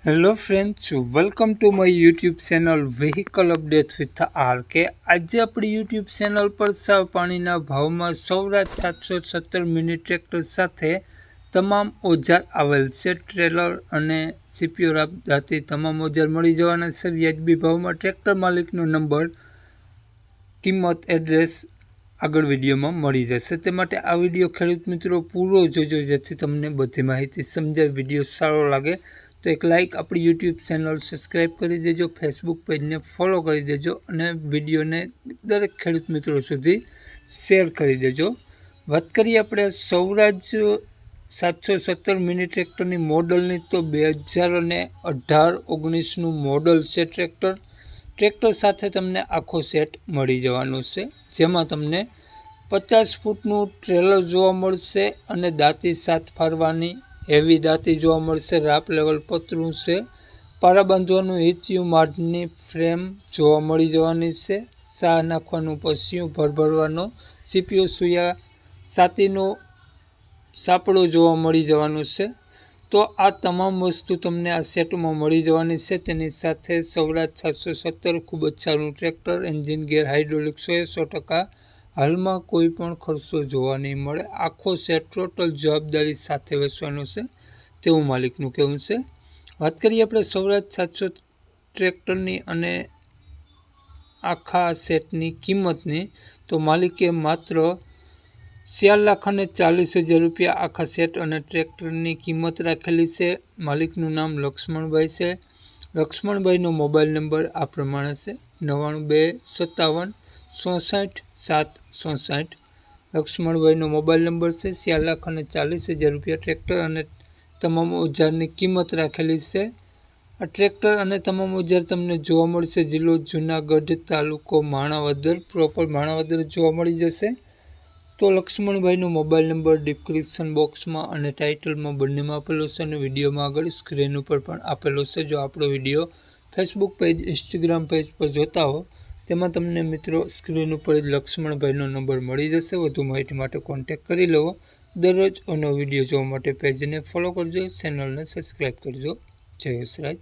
Hello friends, welcome to my YouTube channel vehicle update with R K. આજે આપણી YouTube channel પર સાવ પાણીના ભાવમાં સૌરાજ 717 મિની ટ્રેક્ટર સાથે તમામ ઓજાર આવેલ છે. ટ્રેલર અને સીપીઓ રાબદાથી તમામ ઓજાર મળી જવાના છે વ્યાજબી ભાવમાં. ટ્રેક્ટર માલિકનો નંબર, કિંમત, એડ્રેસ આગળ વિડીયોમાં મળી જશે. તે માટે આ વિડીયો ખેડૂત મિત્રો પૂરો જોજો, જેથી તમને બધી માહિતી સમજાય. વિડીયો સારો લાગે તો એક લાઇક, આપણી યુટ્યુબ ચેનલ સબસ્ક્રાઈબ કરી દેજો, ફેસબુક પેજને ફોલો કરી દેજો અને વિડીયોને દરેક ખેડૂત મિત્રો સુધી શેર કરી દેજો. વાત કરીએ આપણે સૌરાજ 717 મિની ટ્રેક્ટરની મોડલની, તો 2018-19નું મોડલ છે ટ્રેક્ટર. ટ્રેક્ટર સાથે તમને આખો સેટ મળી જવાનું છે, જેમાં તમને 50 ફૂટનું ટ્રેલર જોવા મળશે અને દાંતી 7 ફારવાની હેવી દાંતી જોવા મળશે. રાપ લેવલ પતરું છે. પારા બાંધવાનું હિત્યુ માઢની ફ્રેમ જોવા મળી જવાની છે. સા નાખવાનું પસિયું ભરવાનો સીપીઓ સુયા સાતીનો સાપડો જોવા મળી જવાનું છે. તો આ તમામ વસ્તુ તમને આ સેટમાં મળી જવાની છે. તેની સાથે સૌરાજ 717 ખૂબ જ સારું ટ્રેક્ટર, એન્જિન ગેર હાઇડ્રોલિક 100%. હાલમાં કોઈ પણ ખર્ચો જોવા નહીં મળે. આખો સેટ ટોટલ જવાબદારી સાથે વેચવાનો છે તેવું માલિકનું કહેવું છે. વાત કરીએ આપણે સૌરાજ 700 ટ્રેક્ટરની અને આખા સેટની કિંમતની, તો માલિકે માત્ર 4,40,000 રૂપિયા આખા સેટ અને ટ્રેક્ટરની કિંમત રાખેલી છે. માલિકનું નામ લક્ષ્મણભાઈ છે. લક્ષ્મણભાઈનો મોબાઈલ નંબર આ પ્રમાણે છે: 9257 64 764. લક્ષ્મણભાઈનો મોબાઈલ નંબર છે. 4,40,000 રૂપિયા ટ્રેક્ટર અને તમામ ઓજારની કિંમત રાખેલી છે. આ ટ્રેક્ટર અને તમામ ઓજાર તમને જોવા મળશે જિલ્લો જુનાગઢ, તાલુકો માણાવદર, પ્રોપર માણાવદર જોવા મળી જશે. તો લક્ષ્મણભાઈનો મોબાઈલ નંબર ડિસ્ક્રિપ્શન બોક્સમાં અને ટાઇટલમાં બંનેમાં આપેલો છે અને વિડીયોમાં આગળ સ્ક્રીન ઉપર પણ આપેલો છે. જો આપણો video Facebook page, Instagram page પર જોતા હો, તેમાં તમને મિત્રો સ્ક્રીન ઉપર જ લક્ષ્મણભાઈનો નંબર મળી જશે. વધુ માહિતી માટે કોન્ટેક્ટ કરી લેવો. દરરોજ નવો વિડીયો જોવા માટે પેજને ફોલો કરજો, ચેનલને સબસ્ક્રાઈબ કરજો. જય વસરાજ.